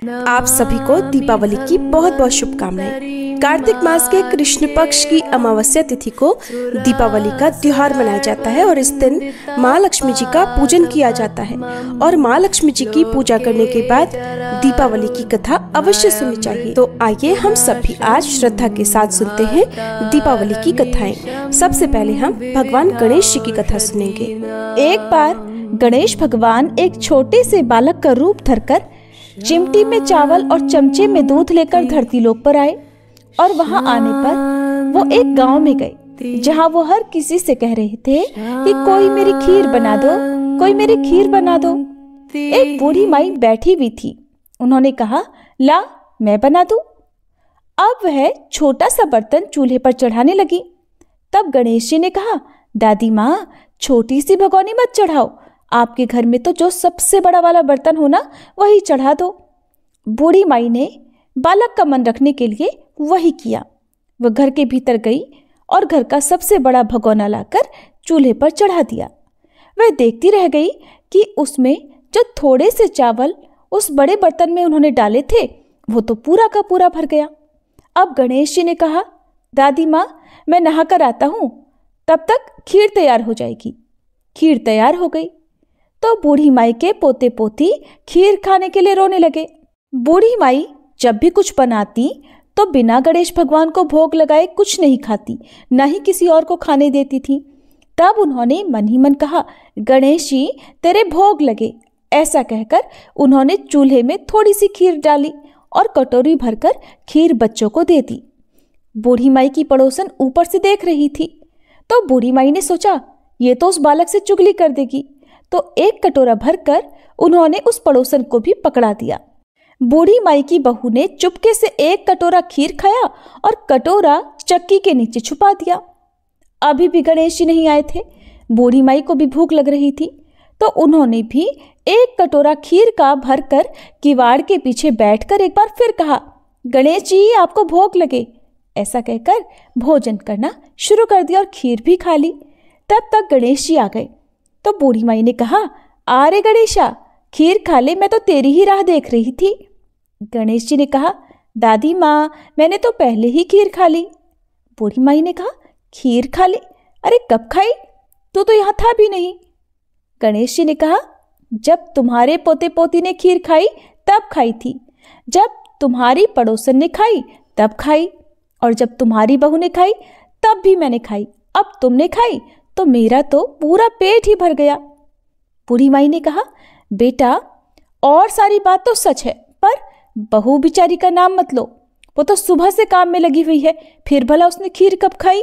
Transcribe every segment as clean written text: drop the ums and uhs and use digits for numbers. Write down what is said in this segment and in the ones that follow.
आप सभी को दीपावली की बहुत बहुत शुभकामनाएं। कार्तिक मास के कृष्ण पक्ष की अमावस्या तिथि को दीपावली का त्योहार मनाया जाता है और इस दिन माँ लक्ष्मी जी का पूजन किया जाता है। और माँ लक्ष्मी जी की पूजा करने के बाद दीपावली की कथा अवश्य सुननी चाहिए। तो आइए हम सभी आज श्रद्धा के साथ सुनते हैं दीपावली की कथाएं। सबसे पहले हम भगवान गणेश जी की कथा सुनेंगे। एक बार गणेश भगवान एक छोटे से बालक का रूप धरकर चिमटी में चावल और चमचे में दूध लेकर धरती लोक पर आए और वहां आने पर वो एक गांव में गए जहां वो हर किसी से कह रहे थे कि कोई मेरी खीर बना दो, कोई मेरी खीर बना दो। एक बूढ़ी माई बैठी हुई थी। उन्होंने कहा, ला मैं बना दूं। अब वह छोटा सा बर्तन चूल्हे पर चढ़ाने लगी। तब गणेश जी ने कहा, दादी माँ छोटी सी भगोनी मत चढ़ाओ, आपके घर में तो जो सबसे बड़ा वाला बर्तन हो ना वही चढ़ा दो। बूढ़ी माई ने बालक का मन रखने के लिए वही किया। वह घर के भीतर गई और घर का सबसे बड़ा भगोना लाकर चूल्हे पर चढ़ा दिया। वह देखती रह गई कि उसमें जो थोड़े से चावल उस बड़े बर्तन में उन्होंने डाले थे वो तो पूरा का पूरा भर गया। अब गणेश जी ने कहा, दादी माँ मैं नहाकर आता हूँ, तब तक खीर तैयार हो जाएगी। खीर तैयार हो गई तो बूढ़ी माई के पोते पोती खीर खाने के लिए रोने लगे। बूढ़ी माई जब भी कुछ बनाती तो बिना गणेश भगवान को भोग लगाए कुछ नहीं खाती, न ही किसी और को खाने देती थी। तब उन्होंने मन ही मन कहा, गणेश जी तेरे भोग लगे। ऐसा कहकर उन्होंने चूल्हे में थोड़ी सी खीर डाली और कटोरी भरकर खीर बच्चों को दे दी। बूढ़ी माई की पड़ोसन ऊपर से देख रही थी तो बूढ़ी माई ने सोचा, ये तो उस बालक से चुगली कर देगी। तो एक कटोरा भरकर उन्होंने उस पड़ोसन को भी पकड़ा दिया। बूढ़ी माई की बहू ने चुपके से एक कटोरा खीर खाया और कटोरा चक्की के नीचे छुपा दिया। अभी भी गणेश जी नहीं आए थे। बूढ़ी माई को भी भूख लग रही थी तो उन्होंने भी एक कटोरा खीर का भरकर किवाड़ के पीछे बैठकर एक बार फिर कहा, गणेश जी आपको भूख लगे। ऐसा कहकर भोजन करना शुरू कर दिया और खीर भी खा ली। तब तक गणेश जी आ गए तो बूढ़ी माई ने कहा, अरे गणेशा खीर खा ले, मैं तो तेरी ही राह देख रही थी। गणेश जी ने कहा, दादी माँ मैंने तो पहले ही खीर खा ली। बूढ़ी माई ने कहा, खीर खा ली? अरे कब खाई? तू तो यहाँ था भी नहीं। गणेश जी ने कहा, जब तुम्हारे पोते पोती ने खीर खाई तब खाई थी, जब तुम्हारी पड़ोसन ने खाई तब खाई, और जब तुम्हारी बहू ने खाई तब भी मैंने खाई। अब तुमने खाई तो मेरा तो पूरा पेट ही भर गया। बूढ़ी माई ने कहा, बेटा और सारी बात तो सच है, पर बहू बिचारी का नाम मत लो, वो तो सुबह से काम में लगी हुई है, फिर भला उसने खीर कब खाई?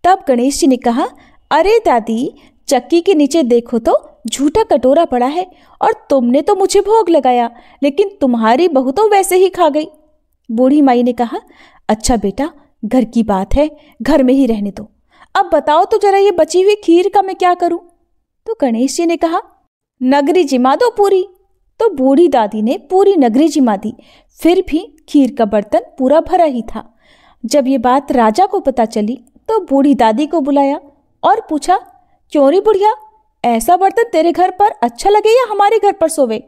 तब गणेश जी ने कहा, अरे दादी चक्की के नीचे देखो तो झूठा कटोरा पड़ा है और तुमने तो मुझे भोग लगाया, लेकिन तुम्हारी बहू तो वैसे ही खा गई। बूढ़ी माई ने कहा, अच्छा बेटा घर की बात है, घर में ही रहने दो। अब बताओ तो जरा ये बची हुई खीर का मैं क्या करूं? तो गणेश जी ने कहा, नगरी जिमा दो पूरी। तो बूढ़ी दादी ने पूरी नगरी जिमा दी, फिर भी खीर का बर्तन पूरा भरा ही था। जब ये बात राजा को पता चली तो बूढ़ी दादी को बुलाया और पूछा, क्यों रे बुढ़िया, ऐसा बर्तन तेरे घर पर अच्छा लगे या हमारे घर पर सोवे?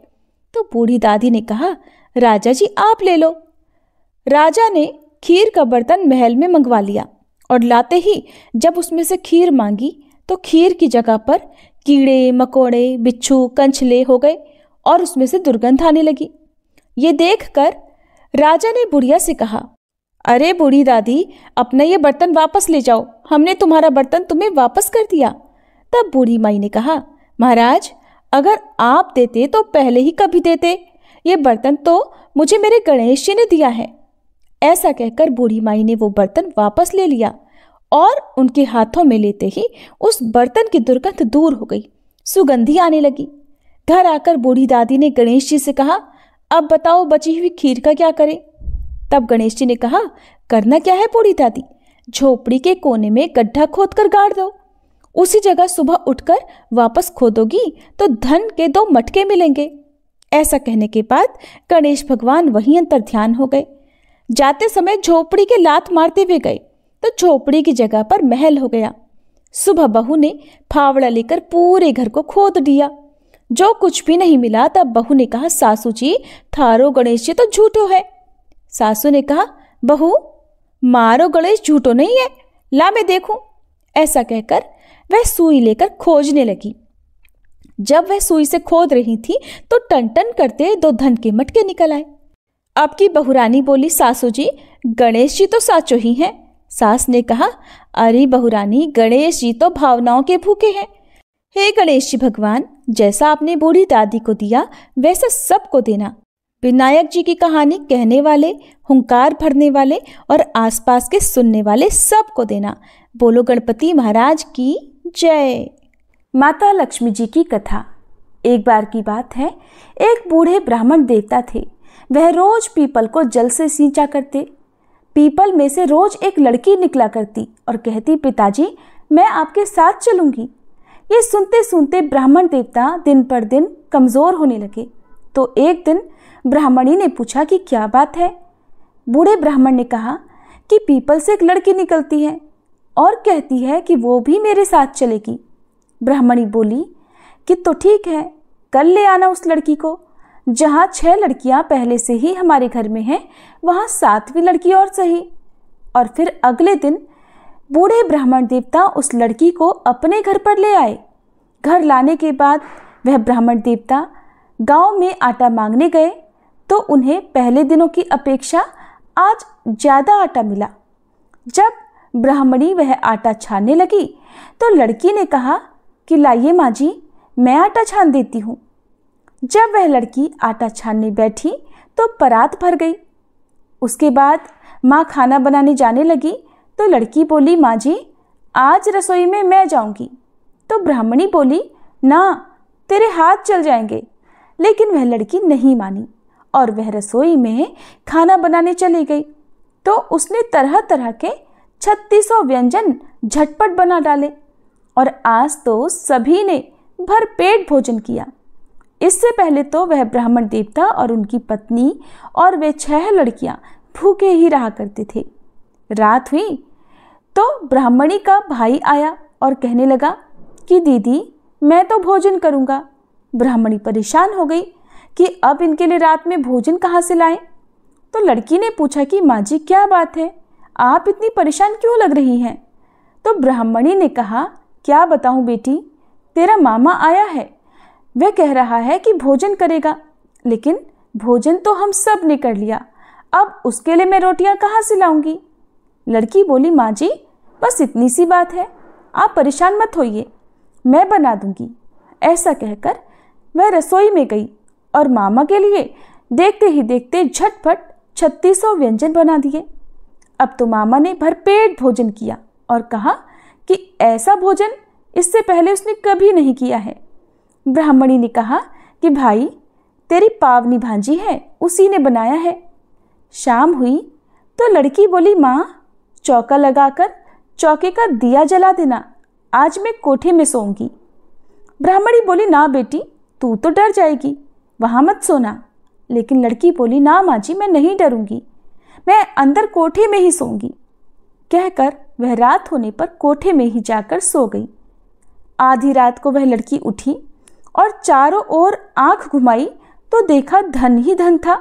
तो बूढ़ी दादी ने कहा, राजा जी आप ले लो। राजा ने खीर का बर्तन महल में मंगवा लिया और लाते ही जब उसमें से खीर मांगी तो खीर की जगह पर कीड़े मकोड़े बिच्छू कंछले हो गए और उसमें से दुर्गंध आने लगी। ये देखकर राजा ने बुढ़िया से कहा, अरे बूढ़ी दादी अपना ये बर्तन वापस ले जाओ, हमने तुम्हारा बर्तन तुम्हें वापस कर दिया। तब बूढ़ी माई ने कहा, महाराज अगर आप देते तो पहले ही कभी देते, ये बर्तन तो मुझे मेरे गणेश जी ने दिया है। ऐसा कहकर बूढ़ी माई ने वो बर्तन वापस ले लिया और उनके हाथों में लेते ही उस बर्तन की दुर्गंध दूर हो गई, सुगंधी आने लगी। घर आकर बूढ़ी दादी ने गणेश जी से कहा, अब बताओ बची हुई खीर का क्या करें? तब गणेश जी ने कहा, करना क्या है बूढ़ी दादी, झोपड़ी के कोने में गड्ढा खोदकर गाड़ दो, उसी जगह सुबह उठकर वापस खोदोगी तो धन के 2 मटके मिलेंगे। ऐसा कहने के बाद गणेश भगवान वहीं अंतर ध्यान हो गए। जाते समय झोपड़ी के लात मारते हुए गए तो झोपड़ी की जगह पर महल हो गया। सुबह बहू ने फावड़ा लेकर पूरे घर को खोद दिया। जो कुछ भी नहीं मिला तब बहू ने कहा, सासू जी थारो गणेश जी तो झूठो है। सासू ने कहा, बहू मारो गणेश झूठो नहीं है, ला मैं देखूं। ऐसा कहकर वह सुई लेकर खोजने लगी। जब वह सुई से खोद रही थी तो टन टन करते 2 धन के मटके निकल आए। अब की बहुरानी बोली, सासू जी गणेश जी तो साचो ही हैं। सास ने कहा, अरे बहुरानी गणेश जी तो भावनाओं के भूखे हैं। हे गणेश जी भगवान, जैसा आपने बूढ़ी दादी को दिया वैसा सबको देना। विनायक जी की कहानी कहने वाले, हुंकार भरने वाले और आसपास के सुनने वाले सबको देना। बोलो गणपति महाराज की जय। माता लक्ष्मी जी की कथा। एक बार की बात है, एक बूढ़े ब्राह्मण देवता थे। वह रोज पीपल को जल से सींचा करते। पीपल में से रोज एक लड़की निकला करती और कहती, पिताजी मैं आपके साथ चलूंगी। ये सुनते सुनते ब्राह्मण देवता दिन पर दिन कमजोर होने लगे। तो एक दिन ब्राह्मणी ने पूछा कि क्या बात है। बूढ़े ब्राह्मण ने कहा कि पीपल से एक लड़की निकलती है और कहती है कि वो भी मेरे साथ चलेगी। ब्राह्मणी बोली कि तो ठीक है, कल ले आना उस लड़की को। जहाँ 6 लड़कियां पहले से ही हमारे घर में हैं, वहाँ 7वीं लड़की और सही। और फिर अगले दिन बूढ़े ब्राह्मण देवता उस लड़की को अपने घर पर ले आए। घर लाने के बाद वह ब्राह्मण देवता गांव में आटा मांगने गए तो उन्हें पहले दिनों की अपेक्षा आज ज़्यादा आटा मिला। जब ब्राह्मणी वह आटा छानने लगी तो लड़की ने कहा कि लाइए माँ जी, मैं आटा छान देती हूँ। जब वह लड़की आटा छानने बैठी तो परात भर गई। उसके बाद माँ खाना बनाने जाने लगी तो लड़की बोली, माँ जी आज रसोई में मैं जाऊंगी। तो ब्राह्मणी बोली, ना तेरे हाथ चल जाएंगे। लेकिन वह लड़की नहीं मानी और वह रसोई में खाना बनाने चली गई। तो उसने तरह तरह के 3600 व्यंजन झटपट बना डाले और आज तो सभी ने भरपेट भोजन किया। इससे पहले तो वह ब्राह्मण देवता और उनकी पत्नी और वे 6 लड़कियां भूखे ही रहा करते थे। रात हुई तो ब्राह्मणी का भाई आया और कहने लगा कि दीदी मैं तो भोजन करूंगा। ब्राह्मणी परेशान हो गई कि अब इनके लिए रात में भोजन कहाँ से लाएं। तो लड़की ने पूछा कि माँ जी क्या बात है, आप इतनी परेशान क्यों लग रही हैं। तो ब्राह्मणी ने कहा, क्या बताऊं बेटी, तेरा मामा आया है। वह कह रहा है कि भोजन करेगा, लेकिन भोजन तो हम सब ने कर लिया। अब उसके लिए मैं रोटियां कहाँ से लाऊंगी। लड़की बोली, माँ जी बस इतनी सी बात है, आप परेशान मत होइए, मैं बना दूंगी। ऐसा कहकर वह रसोई में गई और मामा के लिए देखते ही देखते झटपट 3600 व्यंजन बना दिए। अब तो मामा ने भरपेट भोजन किया और कहा कि ऐसा भोजन इससे पहले उसने कभी नहीं किया है। ब्राह्मणी ने कहा कि भाई तेरी पावनी भांजी है, उसी ने बनाया है। शाम हुई तो लड़की बोली, माँ चौका लगाकर चौके का दिया जला देना, आज मैं कोठे में सोऊंगी। ब्राह्मणी बोली, ना बेटी तू तो डर जाएगी, वहाँ मत सोना। लेकिन लड़की बोली, ना माँ जी मैं नहीं डरूंगी, मैं अंदर कोठे में ही सोऊंगी। कहकर वह रात होने पर कोठे में ही जाकर सो गई। आधी रात को वह लड़की उठी और चारों ओर आंख घुमाई तो देखा धन ही धन था।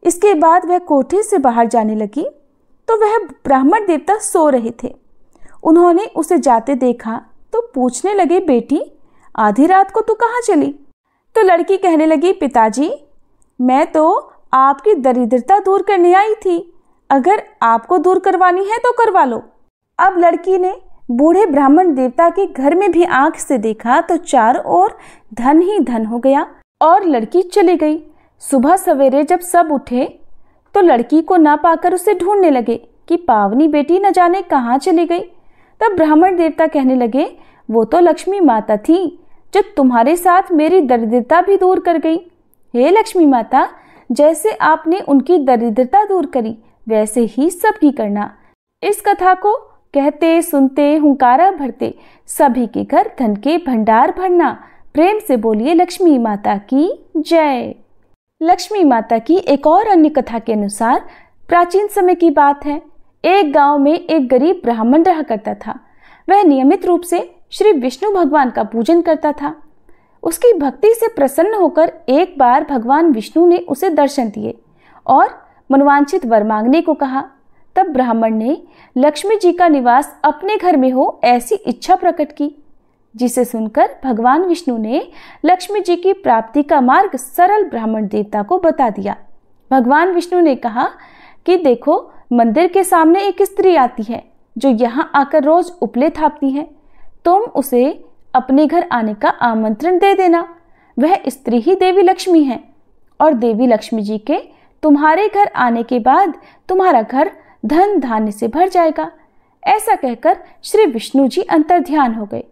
इसके बाद वह कोठे से बाहर जाने लगी तो वह ब्राह्मण देवता सो रहे थे। उन्होंने उसे जाते देखा तो पूछने लगे, बेटी आधी रात को तू कहाँ चली। तो लड़की कहने लगी, पिताजी मैं तो आपकी दरिद्रता दूर करने आई थी, अगर आपको दूर करवानी है तो करवा लो। अब लड़की ने बूढ़े ब्राह्मण देवता के घर में भी आंख से देखा तो चारों ओर धन ही धन हो गया और लड़की चली गई। सुबह सवेरे जब सब उठे तो लड़की को ना पाकर उसे ढूंढने लगे कि पावनी बेटी न जाने कहाँ चली गई। तब ब्राह्मण देवता कहने लगे, वो तो लक्ष्मी माता थी जो तुम्हारे साथ मेरी दरिद्रता भी दूर कर गई। हे लक्ष्मी माता, जैसे आपने उनकी दरिद्रता दूर करी वैसे ही सबकी करना। इस कथा को कहते सुनते हुंकारा भरते सभी के घर धन के भंडार भरना। प्रेम से बोलिए लक्ष्मी माता की जय। लक्ष्मी माता की एक और अन्य कथा के अनुसार प्राचीन समय की बात है। एक गांव में एक गरीब ब्राह्मण रहा करता था। वह नियमित रूप से श्री विष्णु भगवान का पूजन करता था। उसकी भक्ति से प्रसन्न होकर एक बार भगवान विष्णु ने उसे दर्शन दिए और मनोवांछित वर मांगने को कहा। तब ब्राह्मण ने लक्ष्मी जी का निवास अपने घर में हो ऐसी इच्छा प्रकट की, जिसे सुनकर भगवान विष्णु ने लक्ष्मी जी की प्राप्ति का मार्ग सरल ब्राह्मण देवता को बता दिया। भगवान विष्णु ने कहा कि देखो, मंदिर के सामने एक स्त्री आती है जो यहाँ आकर रोज उपले थापती है। तुम उसे अपने घर आने का आमंत्रण दे देना। वह स्त्री ही देवी लक्ष्मी है और देवी लक्ष्मी जी के तुम्हारे घर आने के बाद तुम्हारा घर धन धान्य से भर जाएगा। ऐसा कहकर श्री विष्णु जी अंतर्ध्यान हो गए।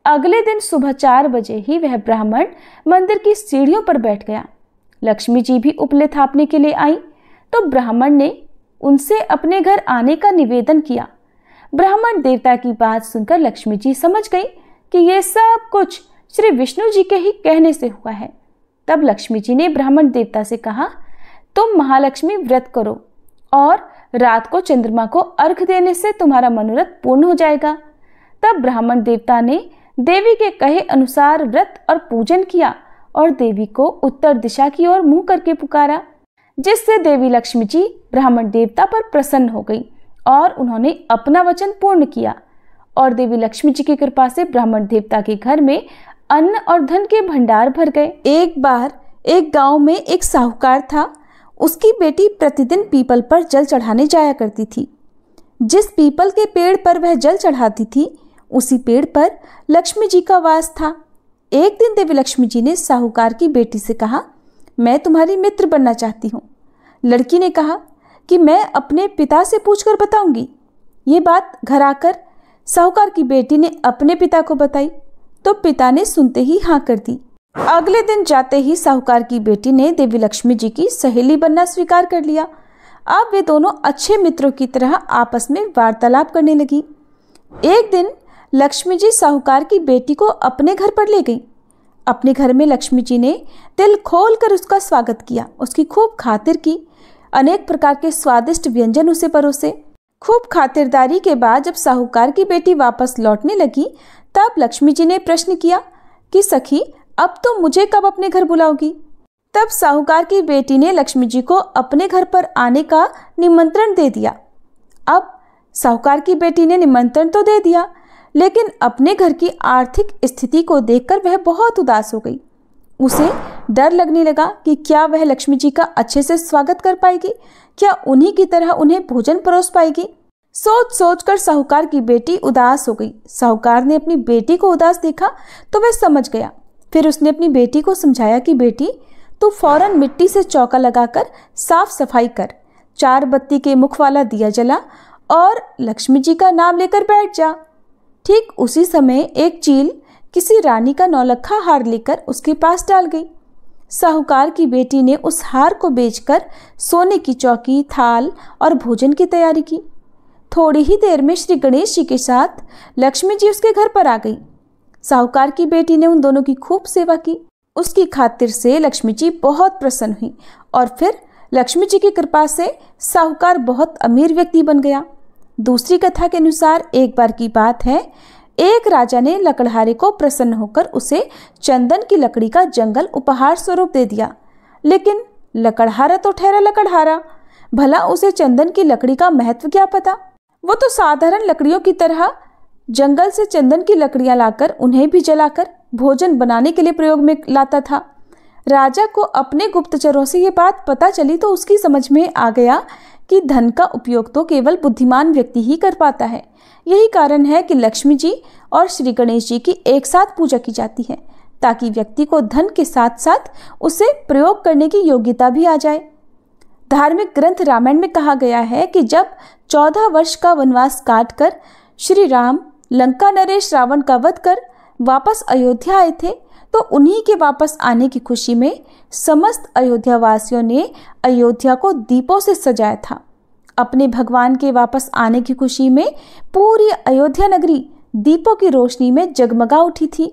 अगले दिन सुबह 4 बजे ही वह ब्राह्मण मंदिर की सीढ़ियों पर बैठ गया। लक्ष्मी जी भी उपले थापने के लिए आई तो ब्राह्मण ने उनसे अपने घर आने का निवेदन किया। ब्राह्मण देवता की बात सुनकर लक्ष्मी जी समझ गई कि यह सब कुछ श्री विष्णु जी के ही कहने से हुआ है। तब लक्ष्मी जी ने ब्राह्मण देवता से कहा, तुम महालक्ष्मी व्रत करो और रात को चंद्रमा को अर्घ देने से तुम्हारा मनोरथ पूर्ण हो जाएगा। तब ब्राह्मण देवता ने देवी के कहे अनुसार व्रत और पूजन किया और देवी को उत्तर दिशा की ओर मुंह करके पुकारा, जिससे देवी लक्ष्मी जी ब्राह्मण देवता पर प्रसन्न हो गई और उन्होंने अपना वचन पूर्ण किया। और देवी लक्ष्मी जी की कृपा से ब्राह्मण देवता के घर में अन्न और धन के भंडार भर गए। एक बार एक गांव में एक साहूकार था। उसकी बेटी प्रतिदिन पीपल पर जल चढ़ाने जाया करती थी। जिस पीपल के पेड़ पर वह जल चढ़ाती थी, उसी पेड़ पर लक्ष्मी जी का वास था। एक दिन देवी लक्ष्मी जी ने साहूकार की बेटी से कहा, मैं तुम्हारी मित्र बनना चाहती हूँ। लड़की ने कहा कि मैं अपने पिता से पूछकर बताऊंगी। ये बात घर आकर साहूकार की बेटी ने अपने पिता को बताई तो पिता ने सुनते ही हाँ कर दी। अगले दिन जाते ही साहूकार की बेटी ने देवी लक्ष्मी जी की सहेली बनना स्वीकार कर लिया। अब वे दोनों अच्छे मित्रों की तरह आपस में वार्तालाप करने लगी। एक दिन लक्ष्मी जी साहूकार की बेटी को अपने घर पर ले गई। अपने घर में लक्ष्मी जी ने दिल खोलकर उसका स्वागत किया, उसकी खूब खातिर की, अनेक प्रकार के स्वादिष्ट व्यंजन उसे परोसे। खूब खातिरदारी के बाद जब साहूकार की बेटी वापस लौटने लगी, तब लक्ष्मी जी ने प्रश्न किया कि सखी, अब तुम मुझे कब अपने घर बुलाओगी? तब साहूकार की बेटी ने लक्ष्मी जी को अपने घर पर आने का निमंत्रण दे दिया। अब साहूकार की बेटी ने निमंत्रण तो दे दिया, लेकिन अपने घर की आर्थिक स्थिति को देखकर वह बहुत उदास हो गई। उसे डर लगने लगा कि क्या वह लक्ष्मी जी का अच्छे से स्वागत कर पाएगी, क्या उन्हीं की तरह उन्हें भोजन परोस पाएगी। सोच सोच कर साहूकार की बेटी उदास हो गई। साहूकार ने अपनी बेटी को उदास देखा तो वह समझ गया। फिर उसने अपनी बेटी को समझाया कि बेटी, तू फौरन मिट्टी से चौका लगाकर साफ सफाई कर, 4 बत्ती के मुख वाला दिया जला और लक्ष्मी जी का नाम लेकर बैठ जा। ठीक उसी समय एक चील किसी रानी का नौलखा हार लेकर उसके पास डाल गई। साहूकार की बेटी ने उस हार को बेचकर सोने की चौकी, थाल और भोजन की तैयारी की। थोड़ी ही देर में श्री गणेश जी के साथ लक्ष्मी जी उसके घर पर आ गई। साहूकार की बेटी ने उन दोनों की खूब सेवा की। उसकी खातिर से लक्ष्मी जी बहुत प्रसन्न हुई और फिर लक्ष्मी जी की कृपा से साहूकार बहुत अमीर व्यक्ति बन गया। दूसरी कथा के अनुसार एक बार की बात है, एक राजा ने लकड़हारे को प्रसन्न होकर उसे चंदन की लकड़ी का जंगल उपहार स्वरूप दे दिया। लेकिन लकड़हारा तो ठहरा लकड़हारा, भला उसे चंदन की लकड़ी का महत्व क्या पता। वो तो साधारण लकड़ियों की तरह जंगल से चंदन की लकड़ियां लाकर उन्हें भी जलाकर भोजन बनाने के लिए प्रयोग में लाता था। राजा को अपने गुप्तचरों से ये बात पता चली तो उसकी समझ में आ गया कि धन का उपयोग तो केवल बुद्धिमान व्यक्ति ही कर पाता है। यही कारण है कि लक्ष्मी जी और श्री गणेश जी की एक साथ पूजा की जाती है, ताकि व्यक्ति को धन के साथ साथ उसे प्रयोग करने की योग्यता भी आ जाए। धार्मिक ग्रंथ रामायण में कहा गया है कि जब 14 वर्ष का वनवास काट कर श्री राम लंका नरेश रावण का वध कर वापस अयोध्या आए थे, तो उन्हीं के वापस आने की खुशी में समस्त अयोध्या वासियों ने अयोध्या को दीपों से सजाया था। अपने भगवान के वापस आने की खुशी में पूरी अयोध्या नगरी दीपों की रोशनी में जगमगा उठी थी।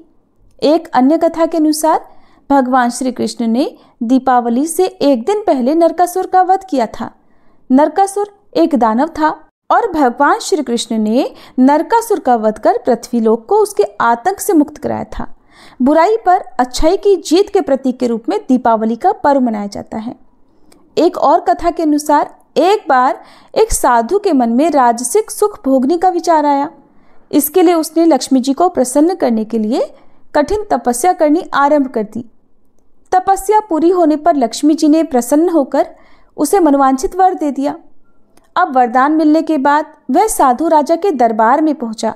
एक अन्य कथा के अनुसार भगवान श्री कृष्ण ने दीपावली से एक दिन पहले नरकासुर का वध किया था। नरकासुर एक दानव था और भगवान श्री कृष्ण ने नरकासुर का वध कर पृथ्वीलोक को उसके आतंक से मुक्त कराया था। बुराई पर अच्छाई की जीत के प्रतीक के रूप में दीपावली का पर्व मनाया जाता है। एक और कथा के अनुसार एक बार एक साधु के मन में राजसिक सुख भोगने का विचार आया। इसके लिए उसने लक्ष्मी जी को प्रसन्न करने के लिए कठिन तपस्या करनी आरंभ कर दी। तपस्या पूरी होने पर लक्ष्मी जी ने प्रसन्न होकर उसे मनवांछित वर दे दिया। अब वरदान मिलने के बाद वह साधु राजा के दरबार में पहुंचा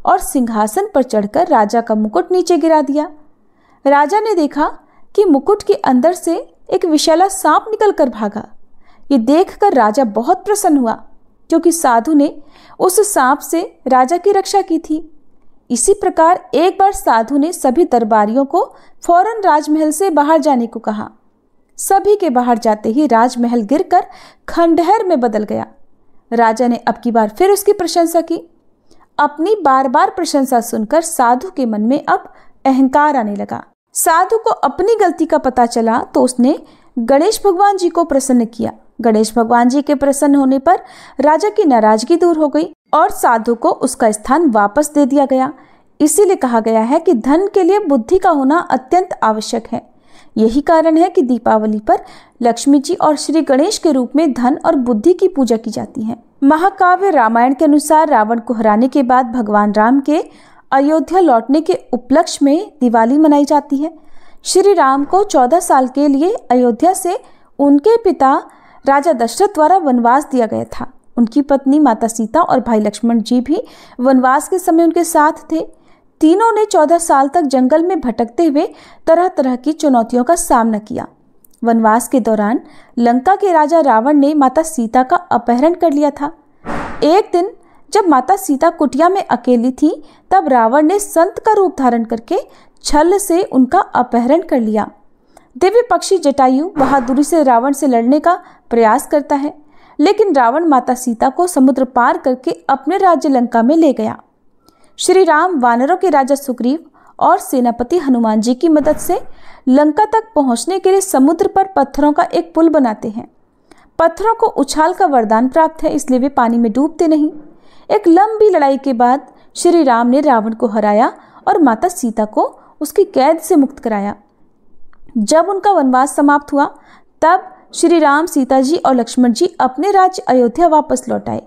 और सिंहासन पर चढ़कर राजा का मुकुट नीचे गिरा दिया। राजा ने देखा कि मुकुट के अंदर से एक विषैला सांप निकलकर भागा। ये देखकर राजा बहुत प्रसन्न हुआ, क्योंकि साधु ने उस सांप से राजा की रक्षा की थी। इसी प्रकार एक बार साधु ने सभी दरबारियों को फौरन राजमहल से बाहर जाने को कहा। सभी के बाहर जाते ही राजमहल गिरकर खंडहर में बदल गया। राजा ने अब की बार फिर उसकी प्रशंसा की। अपनी बार बार प्रशंसा सुनकर साधु के मन में अब अहंकार आने लगा। साधु को अपनी गलती का पता चला तो उसने गणेश भगवान जी को प्रसन्न किया। गणेश भगवान जी के प्रसन्न होने पर राजा की नाराजगी दूर हो गई और साधु को उसका स्थान वापस दे दिया गया। इसीलिए कहा गया है कि धन के लिए बुद्धि का होना अत्यंत आवश्यक है। यही कारण है कि दीपावली पर लक्ष्मी जी और श्री गणेश के रूप में धन और बुद्धि की पूजा की जाती है। महाकाव्य रामायण के अनुसार रावण को हराने के बाद भगवान राम के अयोध्या लौटने के उपलक्ष्य में दिवाली मनाई जाती है। श्री राम को 14 साल के लिए अयोध्या से उनके पिता राजा दशरथ द्वारा वनवास दिया गया था। उनकी पत्नी माता सीता और भाई लक्ष्मण जी भी वनवास के समय उनके साथ थे। तीनों ने 14 साल तक जंगल में भटकते हुए तरह तरह की चुनौतियों का सामना किया। वनवास के दौरान लंका के राजा रावण ने माता सीता का अपहरण कर लिया था। एक दिन जब माता सीता कुटिया में अकेली थी, तब रावण ने संत का रूप धारण करके छल से उनका अपहरण कर लिया। दिव्य पक्षी जटायु बहादुरी से रावण से लड़ने का प्रयास करता है, लेकिन रावण माता सीता को समुद्र पार करके अपने राज्य लंका में ले गया। श्री राम वानरों के राजा सुग्रीव और सेनापति हनुमान जी की मदद से लंका तक पहुंचने के लिए समुद्र पर पत्थरों का एक पुल बनाते हैं। पत्थरों को उछाल का वरदान प्राप्त है, इसलिए वे पानी में डूबते नहीं। एक लंबी लड़ाई के बाद श्री राम ने रावण को हराया और माता सीता को उसकी कैद से मुक्त कराया। जब उनका वनवास समाप्त हुआ, तब श्री राम, सीता जी और लक्ष्मण जी अपने राज्य अयोध्या वापस लौट आए।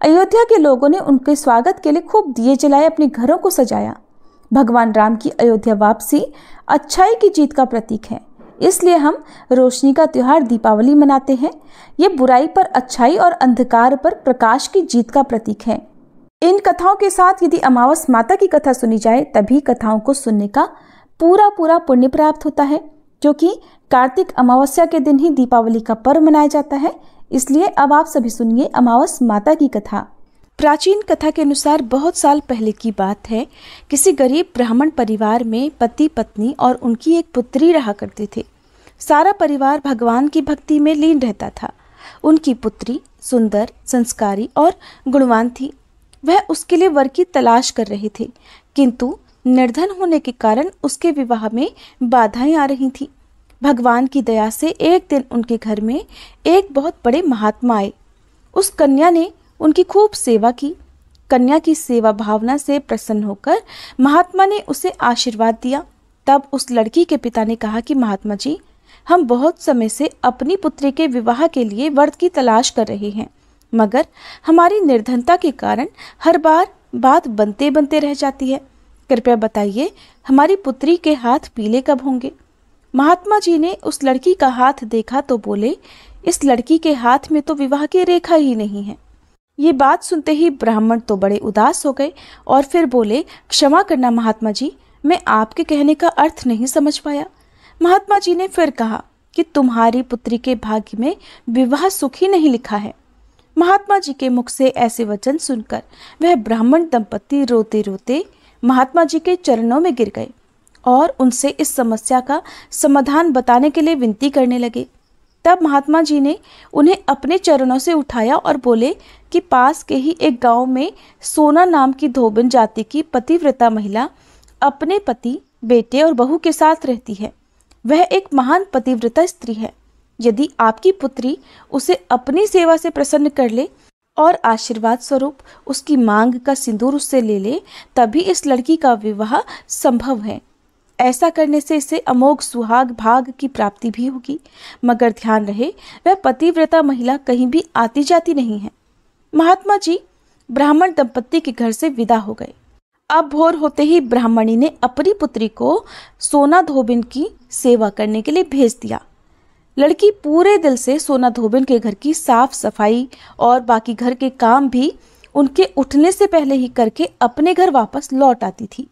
अयोध्या के लोगों ने उनके स्वागत के लिए खूब दिए जलाए, अपने घरों को सजाया। भगवान राम की अयोध्या वापसी अच्छाई की जीत का प्रतीक है, इसलिए हम रोशनी का त्योहार दीपावली मनाते हैं। ये बुराई पर अच्छाई और अंधकार पर प्रकाश की जीत का प्रतीक है। इन कथाओं के साथ यदि अमावस माता की कथा सुनी जाए, तभी कथाओं को सुनने का पूरा पुण्य प्राप्त होता है, क्योंकि कार्तिक अमावस्या के दिन ही दीपावली का पर्व मनाया जाता है। इसलिए अब आप सभी सुनिए अमावस माता की कथा। प्राचीन कथा के अनुसार बहुत साल पहले की बात है। किसी गरीब ब्राह्मण परिवार में पति, पत्नी और उनकी एक पुत्री रहा करते थे। सारा परिवार भगवान की भक्ति में लीन रहता था। उनकी पुत्री सुंदर, संस्कारी और गुणवान थी। वह उसके लिए वर की तलाश कर रहे थे, किंतु निर्धन होने के कारण उसके विवाह में बाधाएं आ रही थीं। भगवान की दया से एक दिन उनके घर में एक बहुत बड़े महात्मा आए। उस कन्या ने उनकी खूब सेवा की। कन्या की सेवा भावना से प्रसन्न होकर महात्मा ने उसे आशीर्वाद दिया। तब उस लड़की के पिता ने कहा कि महात्मा जी, हम बहुत समय से अपनी पुत्री के विवाह के लिए वर की तलाश कर रहे हैं, मगर हमारी निर्धनता के कारण हर बार बात बनते बनते रह जाती है। कृपया बताइए, हमारी पुत्री के हाथ पीले कब होंगे? महात्मा जी ने उस लड़की का हाथ देखा तो बोले, इस लड़की के हाथ में तो विवाह की रेखा ही नहीं है। ये बात सुनते ही ब्राह्मण तो बड़े उदास हो गए और फिर बोले, क्षमा करना महात्मा जी, मैं आपके कहने का अर्थ नहीं समझ पाया। महात्मा जी ने फिर कहा कि तुम्हारी पुत्री के भाग्य में विवाह सुख ही नहीं लिखा है। महात्मा जी के मुख से ऐसे वचन सुनकर वह ब्राह्मण दंपति रोते रोते महात्मा जी के चरणों में गिर गए और उनसे इस समस्या का समाधान बताने के लिए विनती करने लगे। तब महात्मा जी ने उन्हें अपने चरणों से उठाया और बोले कि पास के ही एक गांव में सोना नाम की धोबिन जाति की पतिव्रता महिला अपने पति, बेटे और बहू के साथ रहती है। वह एक महान पतिव्रता स्त्री है। यदि आपकी पुत्री उसे अपनी सेवा से प्रसन्न कर ले और आशीर्वाद स्वरूप उसकी मांग का सिंदूर उससे ले ले, तभी इस लड़की का विवाह संभव है। ऐसा करने से इसे अमोघ सुहाग भाग की प्राप्ति भी होगी। मगर ध्यान रहे, वह पतिव्रता महिला कहीं भी आती जाती नहीं है। महात्मा जी ब्राह्मण दंपत्ति के घर से विदा हो गए। अब भोर होते ही ब्राह्मणी ने अपनी पुत्री को सोना धोबिन की सेवा करने के लिए भेज दिया। लड़की पूरे दिल से सोना धोबिन के घर की साफ सफाई और बाकी घर के काम भी उनके उठने से पहले ही करके अपने घर वापस लौट आती थी।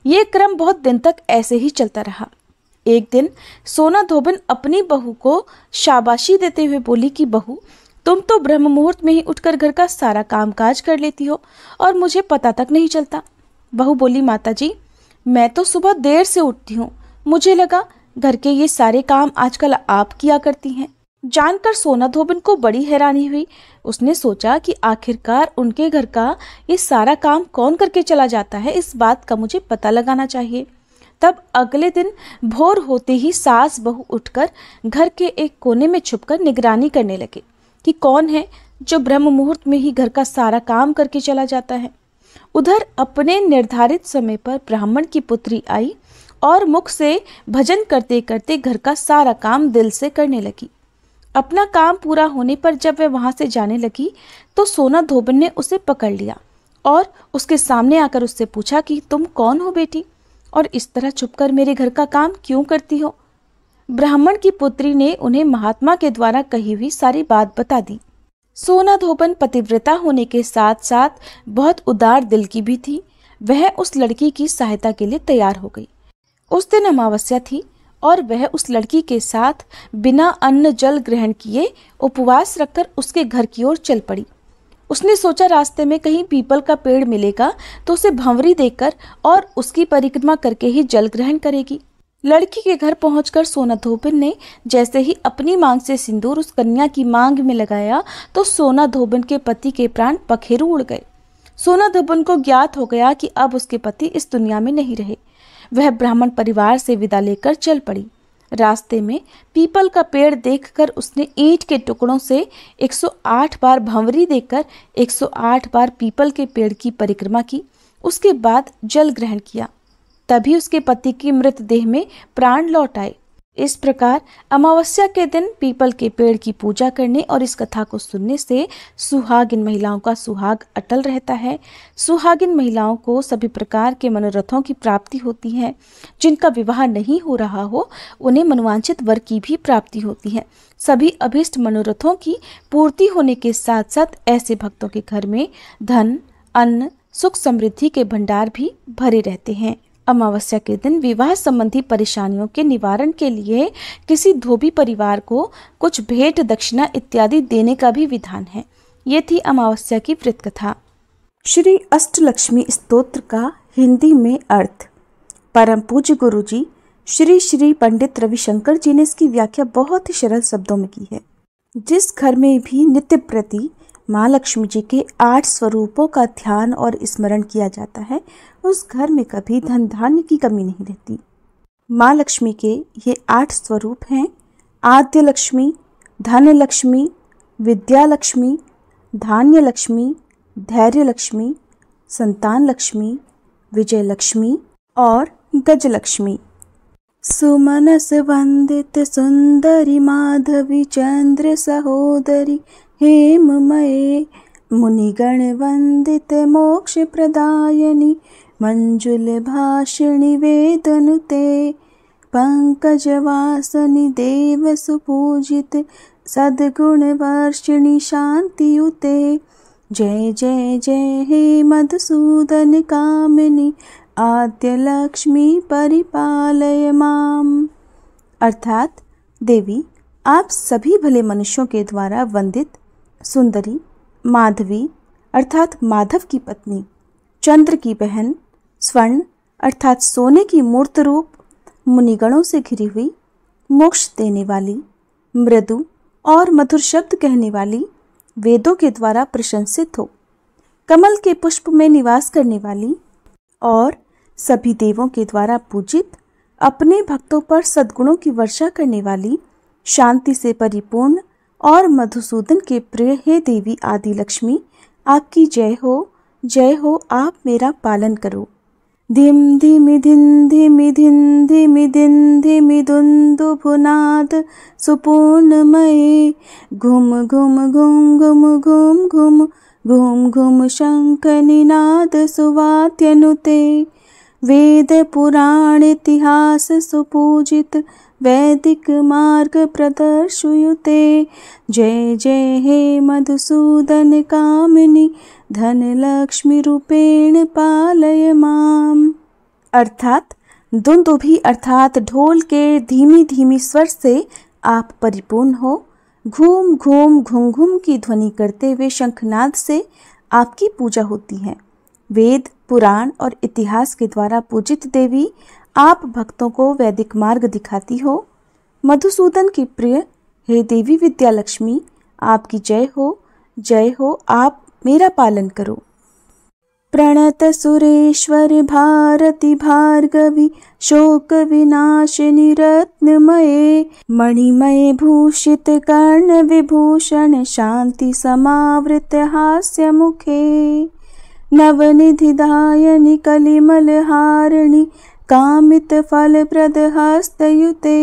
ये क्रम बहुत दिन तक ऐसे ही चलता रहा। एक दिन सोना धोबिन अपनी बहू को शाबाशी देते हुए बोली कि बहू, तुम तो ब्रह्म मुहूर्त में ही उठकर घर का सारा कामकाज कर लेती हो और मुझे पता तक नहीं चलता। बहू बोली, माता जी, मैं तो सुबह देर से उठती हूँ, मुझे लगा घर के ये सारे काम आजकल आप किया करती हैं। जानकर सोना धोबिन को बड़ी हैरानी हुई। उसने सोचा कि आखिरकार उनके घर का ये सारा काम कौन करके चला जाता है, इस बात का मुझे पता लगाना चाहिए। तब अगले दिन भोर होते ही सास बहू उठकर घर के एक कोने में छुपकर निगरानी करने लगे कि कौन है जो ब्रह्म मुहूर्त में ही घर का सारा काम करके चला जाता है। उधर अपने निर्धारित समय पर ब्राह्मण की पुत्री आई और मुख से भजन करते करते घर का सारा काम दिल से करने लगी। अपना काम पूरा होने पर जब वह वहां से जाने लगी तो सोना धोबिन ने उसे पकड़ लिया और उसके सामने आकर उससे पूछा कि तुम कौन हो बेटी, और इस तरह छुपकर मेरे घर का काम क्यों करती हो। ब्राह्मण की पुत्री ने उन्हें महात्मा के द्वारा कही हुई सारी बात बता दी। सोना धोबिन पतिव्रता होने के साथ साथ बहुत उदार दिल की भी थी। वह उस लड़की की सहायता के लिए तैयार हो गई। उस दिन अमावस्या थी और वह उस लड़की के साथ बिना अन्न जल ग्रहण किए उपवास रखकर उसके घर की ओर चल पड़ी। उसने सोचा रास्ते में कहीं पीपल का पेड़ मिलेगा तो उसे भंवरी देकर और उसकी परिक्रमा करके ही जल ग्रहण करेगी। लड़की के घर पहुंचकर सोना धोबिन ने जैसे ही अपनी मांग से सिंदूर उस कन्या की मांग में लगाया तो सोना धोबिन के पति के प्राण पखेरु उड़ गए। सोना धोबिन को ज्ञात हो गया कि अब उसके पति इस दुनिया में नहीं रहे। वह ब्राह्मण परिवार से विदा लेकर चल पड़ी। रास्ते में पीपल का पेड़ देखकर उसने ईंट के टुकड़ों से 108 बार भंवरी देकर 108 बार पीपल के पेड़ की परिक्रमा की। उसके बाद जल ग्रहण किया। तभी उसके पति की मृतदेह में प्राण लौट आए। इस प्रकार अमावस्या के दिन पीपल के पेड़ की पूजा करने और इस कथा को सुनने से सुहागिन महिलाओं का सुहाग अटल रहता है। सुहागिन महिलाओं को सभी प्रकार के मनोरथों की प्राप्ति होती है। जिनका विवाह नहीं हो रहा हो उन्हें मनोवांछित वर की भी प्राप्ति होती है। सभी अभीष्ट मनोरथों की पूर्ति होने के साथ साथ ऐसे भक्तों के घर में धन, अन्न, सुख समृद्धि के भंडार भी भरे रहते हैं। अमावस्या के दिन विवाह संबंधी परेशानियों के निवारण के लिए किसी धोबी परिवार को कुछ भेंट, दक्षिणा इत्यादि देने का भी विधान है। ये थी अमावस्या की व्रत कथा। श्री अष्टलक्ष्मी स्तोत्र का हिंदी में अर्थ। परम पूज्य गुरु जी श्री श्री पंडित रविशंकर जी ने इसकी व्याख्या बहुत ही सरल शब्दों में की है। जिस घर में भी नित्य प्रति माँ लक्ष्मी जी के 8 स्वरूपों का ध्यान और स्मरण किया जाता है उस घर में कभी धन धान्य की कमी नहीं रहती। माँ लक्ष्मी के ये 8 स्वरूप हैं: आद्य लक्ष्मी, धन लक्ष्मी, विद्या लक्ष्मी, धान्य लक्ष्मी, धैर्य लक्ष्मी, संतान लक्ष्मी, विजय लक्ष्मी और गज लक्ष्मी। सुमनस वंदित सुंदरी माधवी चंद्र सहोदरी हेममये मुनिगण वंदित मोक्ष प्रदायिनी मंजुल भाषिणी वेदनुते पंकजवासनि देव सुपूजित सद्गुण वर्षिणी शांतियुते। जय जय जय हे मधुसूदन कामिनी आद्य लक्ष्मी परिपालय माम। अर्थात देवी, आप सभी भले मनुष्यों के द्वारा वंदित सुंदरी माधवी अर्थात माधव की पत्नी, चंद्र की बहन, स्वर्ण अर्थात सोने की मूर्त रूप, मुनिगणों से घिरी हुई, मोक्ष देने वाली, मृदु और मधुर शब्द कहने वाली, वेदों के द्वारा प्रशंसित हो, कमल के पुष्प में निवास करने वाली और सभी देवों के द्वारा पूजित, अपने भक्तों पर सद्गुणों की वर्षा करने वाली, शांति से परिपूर्ण और मधुसूदन के प्रिय हे देवी आदि लक्ष्मी, आपकी जय हो, आप मेरा पालन करो। धिम धिमि धिन धिमि धिन धिमि दिन धिमि दुन्दुभुनाद सुपूर्णमये घुम घुम घुम घुम घुम घुम घुम घुम शङ्खनिनाद सुवाद्यनुते वेद पुराण इतिहास सुपूजित वैदिक मार्ग प्रदर्शयुते जय जय हे मधुसूदन कामिनी धन लक्ष्मी रूपेण पालय माम। अर्थात दुंदुभि अर्थात ढोल के धीमी धीमी स्वर से आप परिपूर्ण हो। घूम घूम घुम घुम की ध्वनि करते हुए शंखनाद से आपकी पूजा होती है। वेद पुराण और इतिहास के द्वारा पूजित देवी आप भक्तों को वैदिक मार्ग दिखाती हो। मधुसूदन की प्रिय हे देवी विद्यालक्ष्मी आपकी जय हो, आप मेरा पालन करो। प्रणत सुरेश्वर भारती भार्गवी शोक विनाशिनी रत्नमये मणिमय भूषित कर्ण विभूषण शांति समावृत हास्य मुखे नवनिधिदायनि कलिमल हारिणि कामित फल प्रद हस्तयुते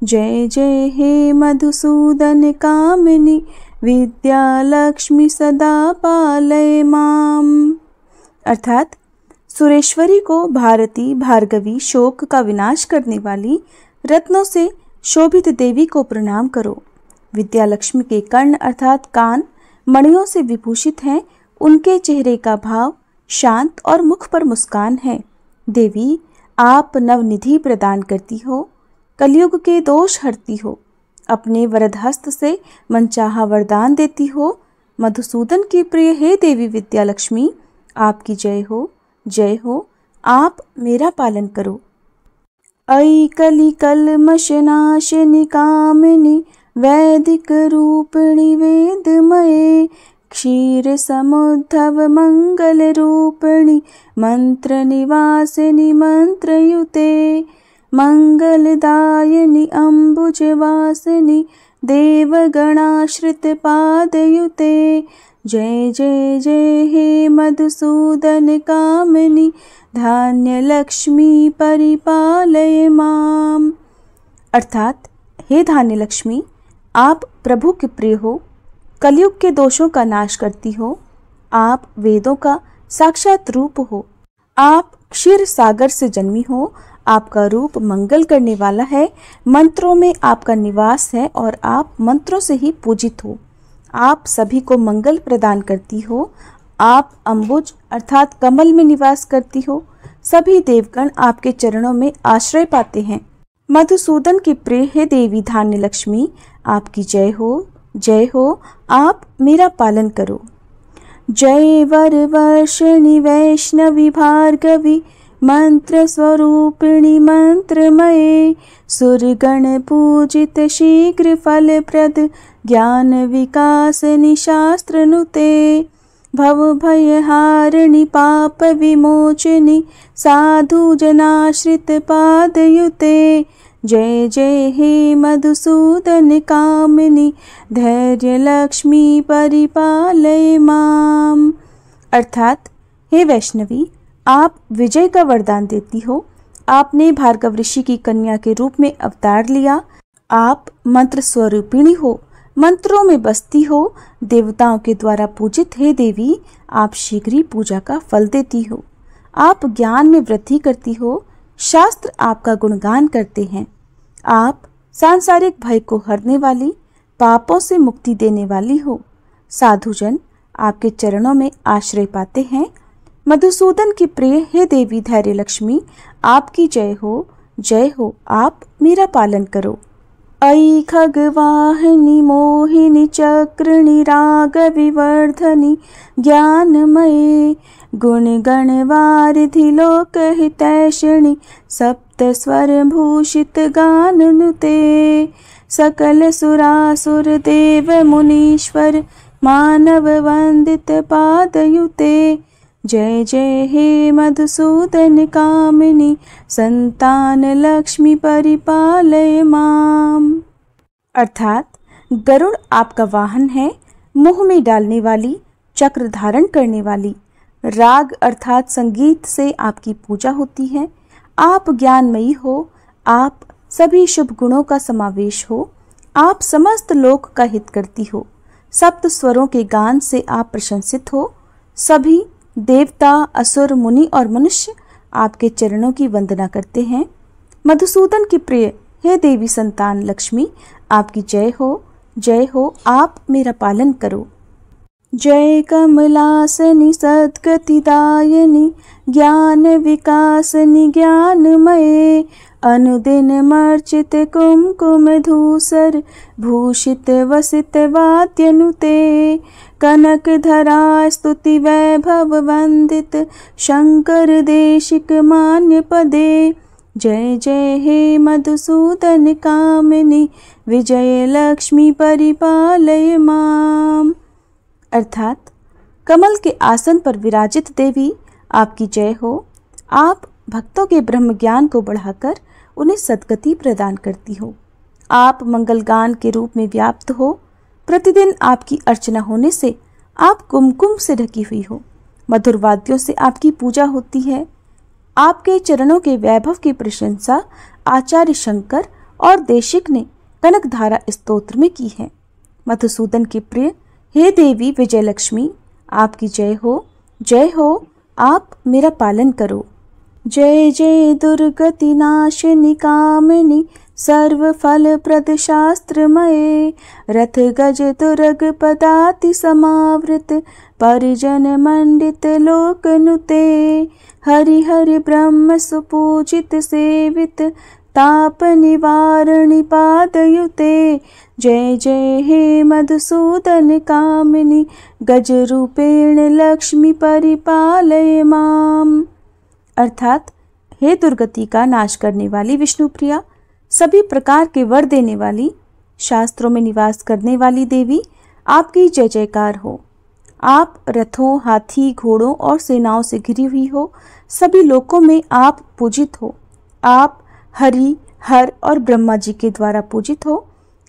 जय जय हे मधुसूदन कामिनी विद्यालक्ष्मी सदा पालय माम। अर्थात सुरेश्वरी को भारती भार्गवी शोक का विनाश करने वाली रत्नों से शोभित देवी को प्रणाम करो। विद्यालक्ष्मी के कर्ण अर्थात कान मणियों से विभूषित हैं। उनके चेहरे का भाव शांत और मुख पर मुस्कान है। देवी आप नवनिधि प्रदान करती हो, कलयुग के दोष हरती हो, अपने वरद हस्त से मनचाहा वरदान देती हो। मधुसूदन की प्रिय हे देवी विद्यालक्ष्मी आपकी जय हो, आप मेरा पालन करो। ऐ कलि कल्मषनाशिनि कामिनी वैदिक रूपिणी वेदमये क्षीर समुद्धव मंगल रूपिणी मंत्र निवासिनी मंत्रयुते मंगलदायिनी अम्बुजवासिनी देवगणाश्रित पादयुते जय जय जय हे मधुसूदन कामिनी धान्य लक्ष्मी परिपालय माम। अर्थात हे धान्य लक्ष्मी आप प्रभु के प्रिय हो, कलयुग के दोषों का नाश करती हो, आप वेदों का साक्षात रूप हो, आप क्षीर सागर से जन्मी हो, आपका रूप मंगल करने वाला है, मंत्रों में आपका निवास है और आप मंत्रों से ही पूजित हो। आप सभी को मंगल प्रदान करती हो, आप अम्बुज अर्थात कमल में निवास करती हो, सभी देवगण आपके चरणों में आश्रय पाते हैं। मधुसूदन की प्रिय हे देवी धान्य लक्ष्मी आपकी जय हो, आप मेरा पालन करो। जय वर वर्षिणी वैष्णवी भार्गवी मंत्र स्वरूपिणी मंत्रमये सुरगण पूजित शीघ्र फल प्रद ज्ञान विकासनि शास्त्रनुते भव भय हारिणि पाप विमोचनि साधु जनाश्रित पादयुते जय जय हे मधुसूदन कामिनी धैर्य लक्ष्मी परिपालय माम। अर्थात हे वैष्णवी आप विजय का वरदान देती हो। आपने भार्गव ऋषि की कन्या के रूप में अवतार लिया। आप मंत्र स्वरूपिणी हो, मंत्रों में बसती हो, देवताओं के द्वारा पूजित हे देवी आप शीघ्र ही पूजा का फल देती हो। आप ज्ञान में वृद्धि करती हो, शास्त्र आपका गुणगान करते हैं। आप सांसारिक भय को हरने वाली, पापों से मुक्ति देने वाली हो। साधुजन आपके चरणों में आश्रय पाते हैं। मधुसूदन की प्रिय हे देवी धैर्य लक्ष्मी आपकी जय हो, आप मेरा पालन करो। ऐ खगवाहिनी मोहिनी चक्रिणी राग विवर्धनी ज्ञानमये गुण गणवारिधि लोक हितैषिणी सप्त स्वर भूषित गाननुते सकल सुरासुर देव मुनीश्वर मानव वंदित पादयुते जय जय हे मधुसूदन कामिनी संतान लक्ष्मी परिपालय माम। अर्थात गरुड़ आपका वाहन है, मुंह में डालने वाली, चक्र धारण करने वाली, राग अर्थात संगीत से आपकी पूजा होती है। आप ज्ञानमयी हो, आप सभी शुभ गुणों का समावेश हो, आप समस्त लोक का हित करती हो, सप्त स्वरों के गान से आप प्रशंसित हो। सभी देवता, असुर, मुनि और मनुष्य आपके चरणों की वंदना करते हैं। मधुसूदन की प्रिय हे देवी संतान लक्ष्मी, आपकी जय हो, आप मेरा पालन करो। जय कमलासनि सद्गतिदायिनि, ज्ञान विकासनि ज्ञानमये, अनुदिन मर्चित कुमकुम धूसर, भूषित वसित वाद्यनुते, कनक धरा स्तुति वैभव वंदित, शंकर देशिक मान्य पदे। जय जय हे मधुसूदन कामिनी, विजय लक्ष्मी परिपालय माम। अर्थात कमल के आसन पर विराजित देवी, आपकी जय हो। आप भक्तों के ब्रह्म ज्ञान को बढ़ाकर उन्हें सद्गति प्रदान करती हो। आप मंगलगान के रूप में व्याप्त हो। प्रतिदिन आपकी अर्चना होने से आप कुमकुम से ढकी हुई हो। मधुर वाद्यों से आपकी पूजा होती है। आपके चरणों के वैभव की प्रशंसा आचार्य शंकर और देशिक ने कनकधारा स्तोत्र में की है। मधुसूदन की प्रिय हे देवी विजयलक्ष्मी, आपकी जय हो, आप मेरा पालन करो। जय जय दुर्गति नाशिनी कामिनी, सर्व फल प्रद शास्त्रमये, रथ गज तुरग पदाति समावृत, परिजन मंडित लोकनुते, हरि हरि ब्रह्म सुपूजित सेवित, ताप निवारणि पादयुते। जय जय हे मधुसूदन कामिनी, गज रूपेण लक्ष्मी परिपालय माम। अर्थात हे दुर्गति का नाश करने वाली विष्णुप्रिया, सभी प्रकार के वर देने वाली, शास्त्रों में निवास करने वाली देवी, आपकी जय जयकार हो। आप रथों, हाथी, घोड़ों और सेनाओं से घिरी हुई हो। सभी लोकों में आप पूजित हो। आप हरि, हर और ब्रह्मा जी के द्वारा पूजित हो।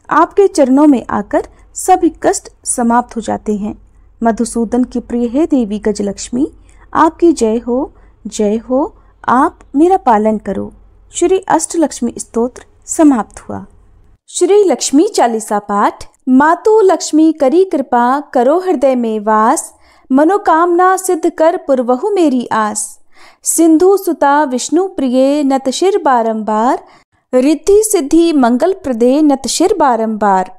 आपके चरणों में आकर सभी कष्ट समाप्त हो जाते हैं। मधुसूदन की प्रिय हे देवी गजलक्ष्मी, आपकी जय हो, आप मेरा पालन करो। श्री अष्टलक्ष्मी स्तोत्र समाप्त हुआ। श्री लक्ष्मी चालीसा पाठ। मातु लक्ष्मी करी कृपा, करो हृदय में वास, मनोकामना सिद्ध कर पुरवहु मेरी आस। सिंधु सुता विष्णु प्रिय, नत शिर बारंबार, रिद्धि सिद्धि मंगल प्रदे, नत शिर बारंबार।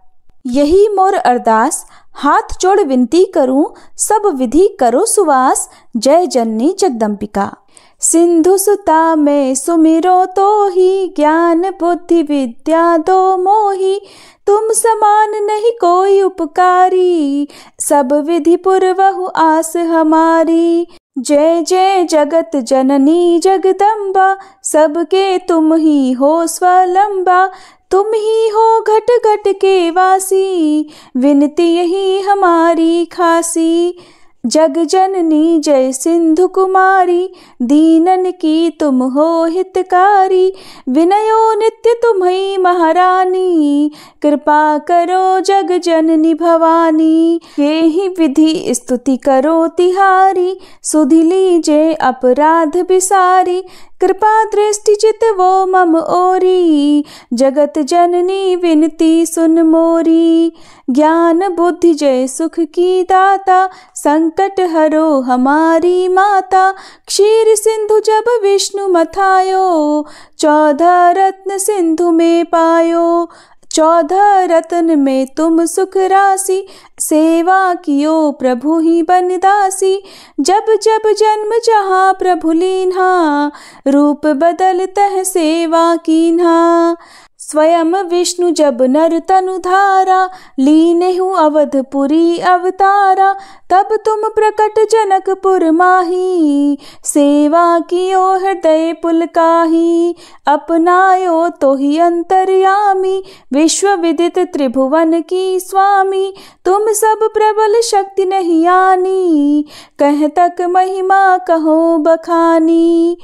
यही मोर अरदास, हाथ जोड़ विनती करूं, सब विधि करो सुवास, जय जननी जगदम्बिका। सिंधु सुता में सुमिरो तो ही, ज्ञान बुद्धि विद्या दो मोही, तुम समान नहीं कोई उपकारी, सब विधि पुरवहु आस हमारी। जय जय जगत जननी जगदम्बा, सबके तुम ही हो स्वलंबा, तुम ही हो घट घट के वासी, विनती यही हमारी खासी। जग जननी जय सिंधु कुमारी, दीनन की तुम हो हितकारी, विनयो नित्य तुम्ही महारानी, कृपा करो जग जननी भवानी। ये ही विधि स्तुति करो तिहारी, सुधि लीजे अपराध बिसारी, कृपा दृष्टि चित वो मम ओरी, जगत जननी विनती सुन मोरी। ज्ञान बुद्धि जय सुख की दाता, संकट हरो हमारी माता, क्षीर सिंधु जब विष्णु मथायो, 14 रत्न सिंधु में पायो। 14 रत्न में तुम सुख राशि, सेवा कियो प्रभु ही बनदासी। जब जब जन्म जहाँ प्रभु लीन्हा, रूप बदलतः सेवा कीन्हा। स्वयं विष्णु जब नर तनु धारा, लीनेहु अवधपुरी अवतारा। तब तुम प्रकट जनकपुर माही, सेवा कियो हृदय पुलकाही। अपनायो तो ही अंतर्यामी, विश्व विदित त्रिभुवन की स्वामी। तुम सब प्रबल शक्ति नहीं आनी, कह तक महिमा कहो बखानी।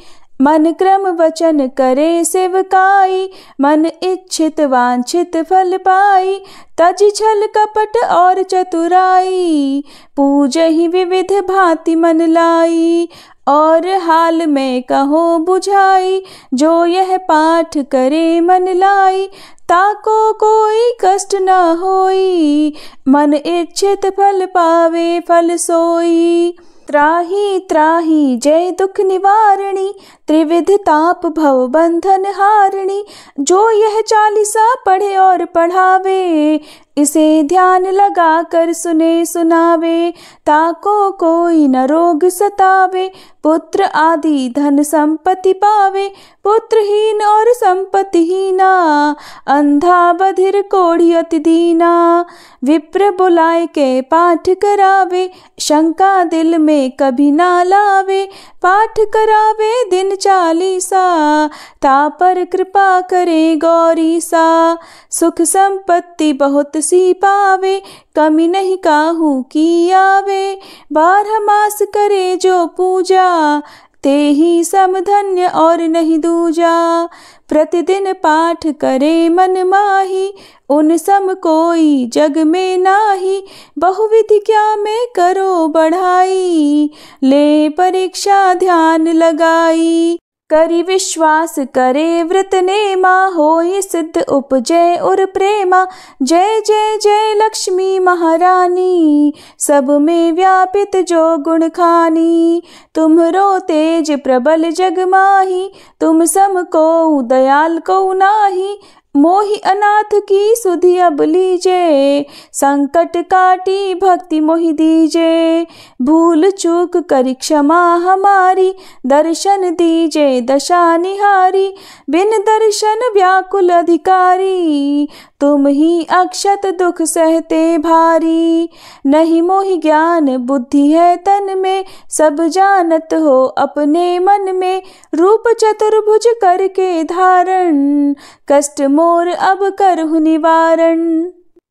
मन क्रम वचन करे सेवकाई, मन इच्छित वांछित फल पाई। तज छल कपट और चतुराई, पूजहि विविध भांति मन लाई। और हाल में कहो बुझाई, जो यह पाठ करे मन लाई। ताको कोई कष्ट न होई, मन इच्छित फल पावे फल सोई। त्राही त्राही जय दुख निवारणी, त्रिविध ताप भव बंधन हारिणी। जो यह चालीसा पढ़े और पढ़ावे, इसे ध्यान लगा कर सुने सुनावे। ताको कोई न रोग सतावे, पुत्र आदि धन संपत्ति पावे। पुत्रहीन और संपत्तिहीना, अंधा बधिर कोढ़ी अति दीना। विप्र बुलाए के पाठ करावे, शंका दिल में कभी ना लावे। पाठ करावे दिन चालीसा, तापर कृपा करे गौरी सा। सुख संपत्ति बहुत सी पावे, कमी नहीं काहू की आवे। 12 मास करे जो पूजा, ते ही समधन्य और नहीं दूजा। प्रतिदिन पाठ करे मन माही, उन सम कोई जग में नाही। बहुविधि क्या में करो बढ़ाई, ले परीक्षा ध्यान लगाई। करी विश्वास करे व्रत नेमा, होई सिद्ध उपजय और प्रेमा। जय जय जय लक्ष्मी महारानी, सब में व्यापित जो गुण खानी। तुम्हरो तेज प्रबल जग माही, तुम सम को दयाल को नाही। मोहि अनाथ की सुधि अब लीजे, संकट काटी भक्ति मोहि दीजे। भूल चूक करी क्षमा हमारी, दर्शन दीजे दशा निहारी। बिन दर्शन व्याकुल अधिकारी, तुम ही अक्षत दुख सहते भारी। नहीं मोहि ज्ञान बुद्धि है तन में, सब जानत हो अपने मन में। रूप चतुर्भुज करके धारण, कष्ट मोर अब करहु निवारण।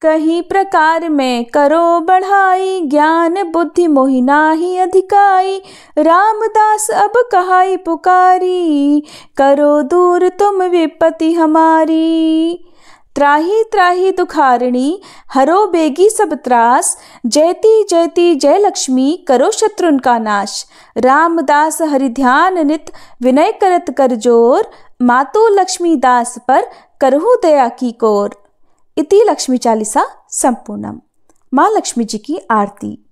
कहीं प्रकार में करो बढ़ाई, ज्ञान बुद्धि मोहि नाहि अधिकाई। रामदास अब कहाई पुकारी, करो दूर तुम विपत्ति हमारी। त्राही त्राही दुखारिणी, हरो बेगी सब त्रास। जयति जयति जय लक्ष्मी, करो शत्रुन का नाश। रामदास हरि ध्यान नित, विनय करत कर जोर। मातु लक्ष्मी दास पर, करहु दया की कोर। इति लक्ष्मी चालीसा संपूर्णम। माँ लक्ष्मी जी की आरती।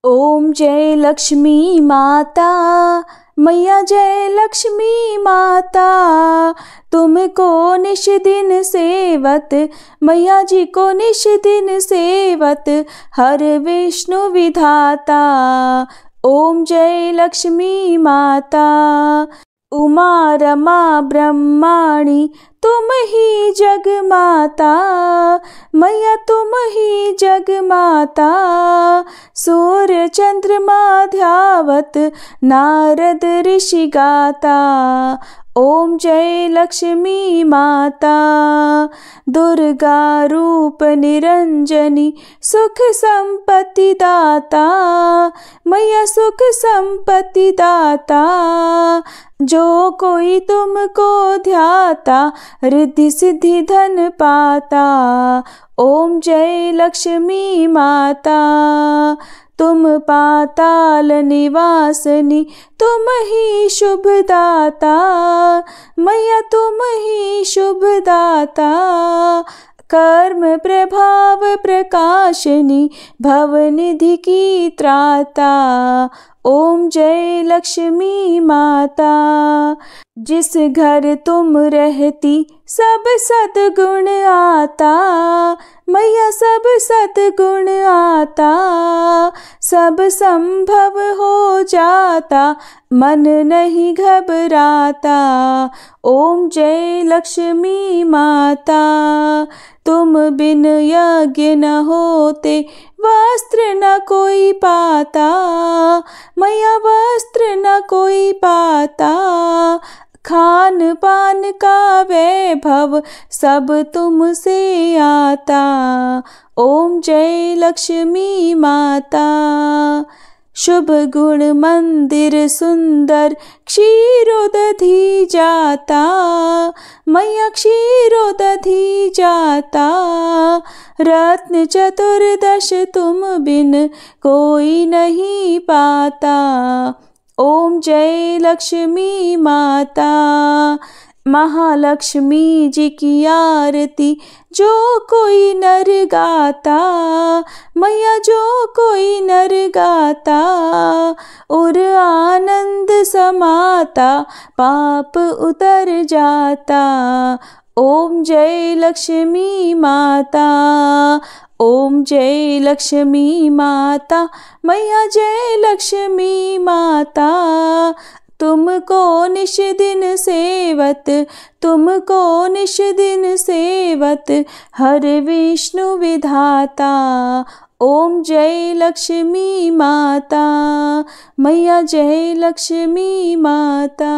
ओम जय लक्ष्मी माता, मैया जय लक्ष्मी माता। तुमको निश दिन सेवत, मैया जी को निश दिन सेवत। हर विष्णु विधाता, ओम जय लक्ष्मी माता। उमा रमा ब्रह्माणी, तुम ही जग माता। मैया तुम ही जग माता। सूर्य चंद्रमा ध्यावत, नारद ऋषि गाता। ओम जय लक्ष्मी माता। दुर्गा रूप निरंजनी, सुख संपत्ति दाता। मैया सुख संपत्ति दाता। जो कोई तुमको ध्याता, रिद्धि सिद्धि धन पाता। ओम जय लक्ष्मी माता। तुम पाताल निवासनी, तुम ही शुभ दाता। मैया तुम ही शुभ दाता। कर्म प्रभाव प्रकाशनी, भवनिधि की त्राता। ओम जय लक्ष्मी माता। जिस घर तुम रहती, सब सद्गुण आता। मैया सब सद्गुण आता। सब संभव हो जाता, मन नहीं घबराता। ओम जय लक्ष्मी माता। तुम बिन यज्ञ न होते, वस्त्र न कोई पाता। मैया वस्त्र न कोई पाता। खान पान का वैभव, सब तुमसे आता। ओम जय लक्ष्मी माता। शुभ गुण मंदिर सुंदर क्षीरोदधि जाता, मैया क्षीरोदधि जाता। रत्न चतुर्दश तुम बिन कोई नहीं पाता, ओम जय लक्ष्मी माता। महालक्ष्मी जी की आरती जो कोई नर गाता, मैया जो कोई नर गाता, और आनंद समाता पाप उतर जाता। ओम जय लक्ष्मी माता, ओम जय लक्ष्मी माता, मैया जय लक्ष्मी माता। तुमको निश दिन सेवत, तुमको निश दिन सेवत, हर विष्णु विधाता। ओम जय लक्ष्मी माता, मैया जय लक्ष्मी माता।